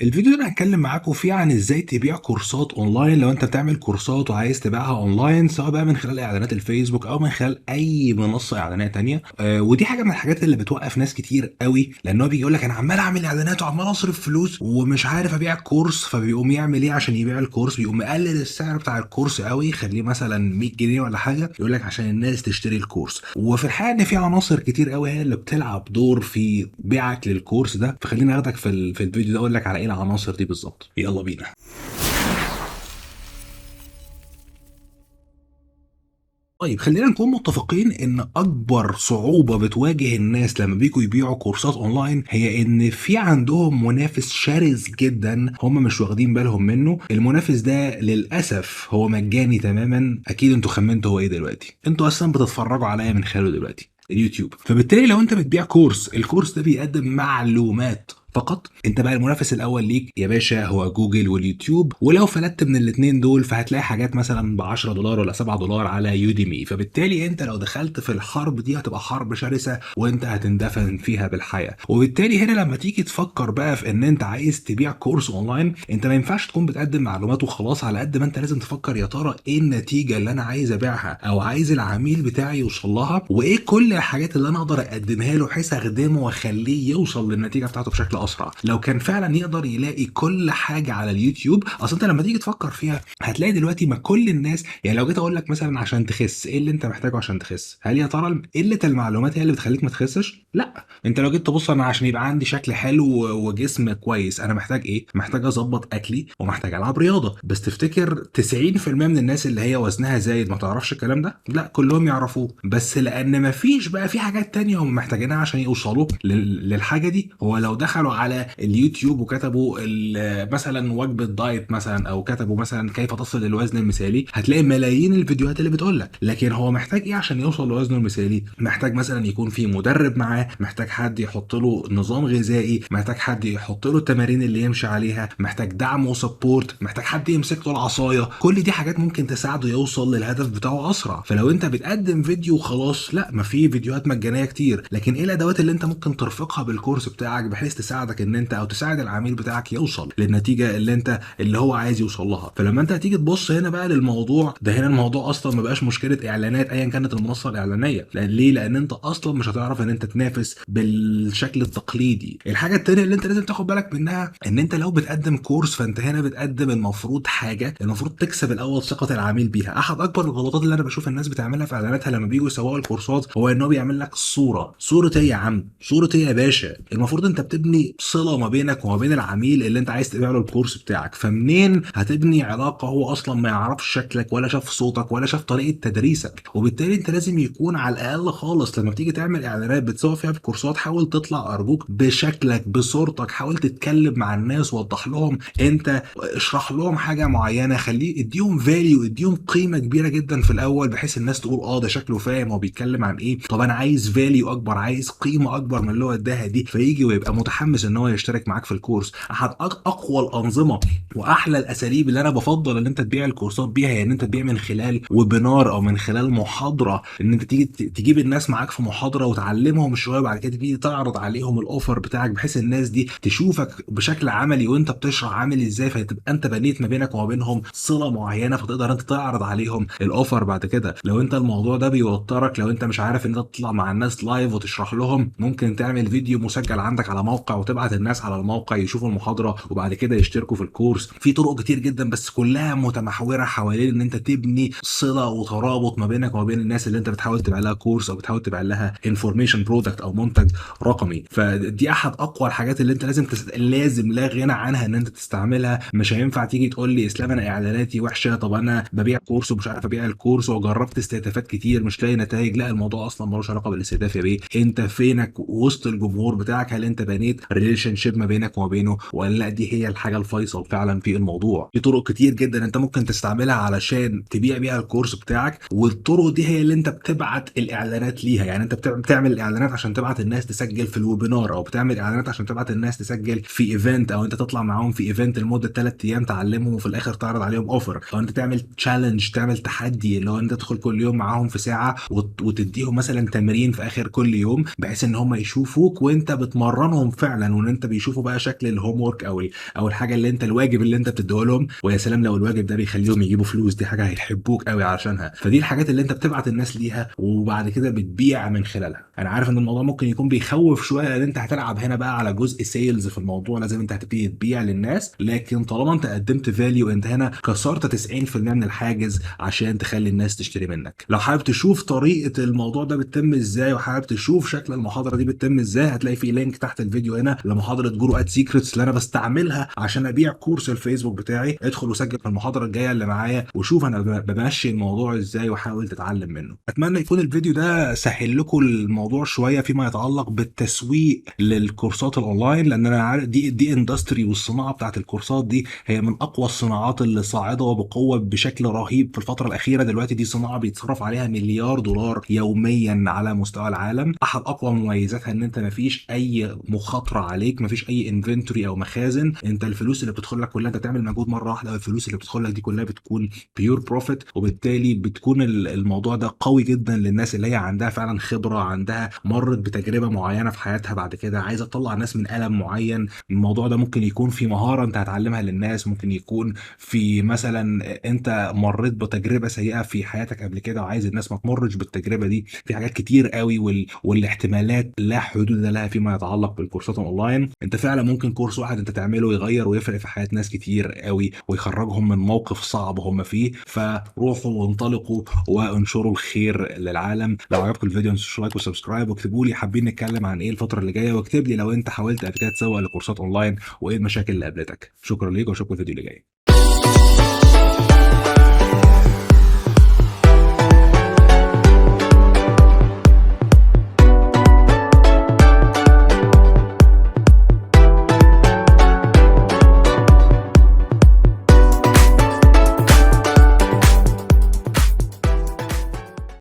الفيديو ده انا هتكلم معاكم فيه عن ازاي تبيع كورسات اونلاين لو انت بتعمل كورسات وعايز تبيعها اونلاين، سواء بقى من خلال اعلانات الفيسبوك او من خلال اي منصه اعلانيه تانية. ودي حاجه من الحاجات اللي بتوقف ناس كتير قوي، لان هو بيجي يقول لك انا عمال اعمل اعلانات وعمال اصرف فلوس ومش عارف ابيع كورس، فبيقوم يعمل ايه عشان يبيع الكورس؟ بيقوم مقلل السعر بتاع الكورس قوي، يخليه مثلا 100 جنيه ولا حاجه، يقول لك عشان الناس تشتري الكورس. وفي الحقيقه ان في عناصر كتير قوي هي اللي بتلعب دور في بيعك للكورس ده، فخليني اخدك في الفيديو ده اقول لك على ايه العناصر دي بالظبط. يلا بينا. طيب خلينا نكون متفقين ان اكبر صعوبة بتواجه الناس لما بيجوا يبيعوا كورسات اونلاين هي ان في عندهم منافس شرس جدا هم مش واخدين بالهم منه. المنافس ده للاسف هو مجاني تماما. اكيد انتوا خمنتوا هو ايه دلوقتي، انتوا اصلا بتتفرجوا عليا من خلاله دلوقتي، اليوتيوب. فبالتالي لو انت بتبيع كورس، الكورس ده بيقدم معلومات فقط، انت بقى المنافس الاول ليك يا باشا هو جوجل واليوتيوب. ولو فلتت من الاثنين دول فهتلاقي حاجات مثلا ب 10 دولار ولا 7 دولار على يوديمي. فبالتالي انت لو دخلت في الحرب دي هتبقى حرب شرسه وانت هتندفن فيها بالحياه. وبالتالي هنا لما تيجي تفكر بقى في ان انت عايز تبيع كورس اونلاين، انت ما ينفعش تكون بتقدم معلومات وخلاص، على قد ما انت لازم تفكر يا ترى ايه النتيجه اللي انا عايز ابيعها او عايز العميل بتاعي يوصل لها، وايه كل الحاجات اللي انا اقدر اقدمها له بحيث اخدمه واخليه يوصل للنتيجه بتاعته بشكل اسرع. لو كان فعلا يقدر يلاقي كل حاجه على اليوتيوب، اصل انت لما تيجي تفكر فيها هتلاقي دلوقتي ما كل الناس، يعني لو جيت اقول لك مثلا عشان تخس ايه اللي انت محتاجه عشان تخس، هل يا ترى قله المعلومات هي اللي بتخليك ما تخسش؟ لا. انت لو جيت تبص انا عشان يبقى عندي شكل حلو وجسم كويس انا محتاج ايه؟ محتاج اظبط اكلي ومحتاج العب رياضه. بس تفتكر 90% من الناس اللي هي وزنها زايد ما تعرفش الكلام ده؟ لا، كلهم يعرفوه، بس لان ما فيش بقى في حاجات تانية هم محتاجينها عشان يوصلوا للحاجه دي. هو لو دخلوا على اليوتيوب وكتبوا مثلا وجبه دايت مثلا، او كتبوا مثلا كيف تصل للوزن المثالي، هتلاقي ملايين الفيديوهات اللي بتقول لك. لكن هو محتاج ايه عشان يوصل لوزنه المثالي؟ محتاج مثلا يكون في مدرب معاه، محتاج حد يحط له نظام غذائي، محتاج حد يحط له التمارين اللي يمشي عليها، محتاج دعم وسبورت، محتاج حد يمسك له العصايه. كل دي حاجات ممكن تساعده يوصل للهدف بتاعه اسرع. فلو انت بتقدم فيديو وخلاص، لا، ما في فيديوهات مجانيه كتير، لكن ايه الادوات اللي انت ممكن ترفقها بالكورس بتاعك بحيث تساعدك ان انت او تساعد العميل بتاعك يوصل للنتيجه اللي هو عايز يوصل لها. فلما انت هتيجي تبص هنا بقى للموضوع ده، هنا الموضوع اصلا ما بقاش مشكله اعلانات ايا كانت المنصه الاعلانيه. ليه؟ لان انت اصلا مش هتعرف ان انت تنافس بالشكل التقليدي. الحاجه التانيه اللي انت لازم تاخد بالك منها ان انت لو بتقدم كورس فانت هنا بتقدم المفروض حاجه المفروض تكسب الاول ثقه العميل بيها. احد اكبر الغلطات اللي انا بشوف الناس بتعملها في اعلاناتها لما بييجوا يسوقوا الكورسات هو ان هو بيعمل لك صوره ايه يا عم؟ صوره ايه يا باشا؟ المفروض انت بتبني صله ما بينك وما بين العميل اللي انت عايز تبيع له الكورس بتاعك. فمنين هتبني علاقه هو اصلا ما يعرفش شكلك ولا شاف صوتك ولا شاف طريقه تدريسك؟ وبالتالي انت لازم يكون على الاقل خالص لما بتيجي تعمل اعلانات بتسوق فيها في الكورسات، حاول تطلع ارجوك بشكلك بصورتك، حاول تتكلم مع الناس، وضح لهم انت، اشرح لهم حاجه معينه، خليه اديهم فاليو، اديهم قيمه كبيره جدا في الاول بحيث الناس تقول اه ده شكله فاهم هو بيتكلم عن ايه. طب انا عايز فاليو اكبر، عايز قيمه اكبر من اللي هو اداها دي، فيجي ويبقى متحمس ان هو يشترك معاك في الكورس. احد اقوى الانظمه واحلى الاساليب اللي انا بفضل ان انت تبيع الكورسات بيها هي ان انت تبيع من خلال ويبينار او من خلال محاضره، ان انت تيجي تجيب الناس معاك في محاضره وتعلمهم شويه، وبعد كده تيجي تعرض عليهم الاوفر بتاعك بحيث الناس دي تشوفك بشكل عملي وانت بتشرح عامل ازاي، فتبقى انت بنيت ما بينك وما بينهم صله معينه، فتقدر انت تعرض عليهم الاوفر بعد كده. لو انت الموضوع ده بيوترك، لو انت مش عارف ان انت تطلع مع الناس لايف وتشرح لهم، ممكن تعمل فيديو مسجل عندك على موقع وتبعت الناس على الموقع يشوفوا المحاضره وبعد كده يشتركوا في الكورس. في طرق كتير جدا بس كلها متمحوره حوالين ان انت تبني صله وترابط ما بينك وما بين الناس اللي انت بتحاول تبيع لها كورس او بتحاول تبيع لها انفورميشن برودكت او منتج رقمي. فدي احد اقوى الحاجات اللي انت لازم لا غنى عنها ان انت تستعملها. مش هينفع تيجي تقول لي اسلام انا اعلاناتي وحشه، طب انا ببيع كورس ومش عارف ابيع الكورس وجربت استهدافات كتير مش لاقي نتائج. لا، الموضوع اصلا ملوش علاقه بالاستهداف يا بيه، انت فينك وسط الجمهور بتاعك؟ هل انت بنيت ريليشن شيب ما بينك وما بينه ولا لا؟ دي هي الحاجه الفيصل فعلا في الموضوع. في طرق كتير جدا انت ممكن تستعملها علشان تبيع بيها الكورس بتاعك، والطرق دي هي اللي انت بتبعت الاعلانات ليها. يعني انت بتعمل الاعلانات عشان تبعت الناس تسجل في الويبينار، او بتعمل اعلانات عشان تبعت الناس تسجل في ايفنت، او انت تطلع معاهم في ايفنت لمده 3 ايام تعلمهم وفي الاخر تعرض عليهم اوفر، او انت تعمل تشالنج، تعمل تحدي اللي هو انت تدخل كل يوم معاهم في ساعه وتديهم مثلا تمرين في اخر كل يوم بحيث ان هم يشوفوك وانت بتمرنهم فعلا فعلا، وان انت بيشوفوا بقى شكل الهوم ورك او الحاجه اللي انت الواجب اللي انت بتديه لهم، ويا سلام لو الواجب ده بيخليهم يجيبوا فلوس، دي حاجه هيحبوك قوي علشانها. فدي الحاجات اللي انت بتبعت الناس ليها وبعد كده بتبيع من خلالها. انا عارف ان الموضوع ممكن يكون بيخوف شويه، لان انت هتلعب هنا بقى على جزء سيلز في الموضوع، لازم انت هتبتدي تبيع للناس، لكن طالما انت قدمت فاليو انت هنا كسرت 90% من الحاجز عشان تخلي الناس تشتري منك. لو حابب تشوف طريقه الموضوع ده بتتم ازاي، وحابب تشوف شكل المحاضره دي بتتم ازاي، هتلاقي في لينك تحت الفيديو هنا لمحاضره جرو ات سيكريتس اللي انا بستعملها عشان ابيع كورس الفيسبوك بتاعي. ادخل وسجل في المحاضره الجايه اللي معايا وشوف انا بمشي الموضوع ازاي، وحاول تتعلم منه. اتمنى يكون الفيديو ده سهل لكم الموضوع شويه فيما يتعلق بالتسويق للكورسات الاونلاين، لان انا عارف دي اندستري، والصناعه بتاعت الكورسات دي هي من اقوى الصناعات اللي صاعده وبقوه بشكل رهيب في الفتره الاخيره. دلوقتي دي صناعه بيتصرف عليها مليار دولار يوميا على مستوى العالم. احد اقوى مميزاتها ان انت مفيش اي مخاطره عليك، مفيش اي انفنتوري او مخازن، انت الفلوس اللي بتدخل لك كلها انت بتعمل مجهود مره واحده، والفلوس اللي بتدخل لك دي كلها بتكون بيور بروفيت، وبالتالي بتكون الموضوع ده قوي جدا للناس اللي هي عندها فعلا خبره، عندها مرت بتجربه معينه في حياتها، بعد كده عايزه تطلع ناس من الم معين. الموضوع ده ممكن يكون في مهاره انت هتعلمها للناس، ممكن يكون في مثلا انت مريت بتجربه سيئه في حياتك قبل كده وعايز الناس ما تمرش بالتجربه دي. في حاجات كتير قوي والاحتمالات لا حدود لها فيما يتعلق بالكورسات اونلاين. انت فعلا ممكن كورس واحد انت تعمله يغير ويفرق في حياه ناس كتير قوي، ويخرجهم من موقف صعب هم فيه. فروحوا وانطلقوا وانشروا الخير للعالم. لو عجبكم الفيديو ما تنسوش لايك وسبسكرايب، واكتبوا لي حابين نتكلم عن ايه الفتره اللي جايه، واكتب لي لو انت حاولت قبل كده تسوق لكورسات اونلاين وايه المشاكل اللي قابلتك. شكرا ليك واشوفكم الفيديو اللي جاي.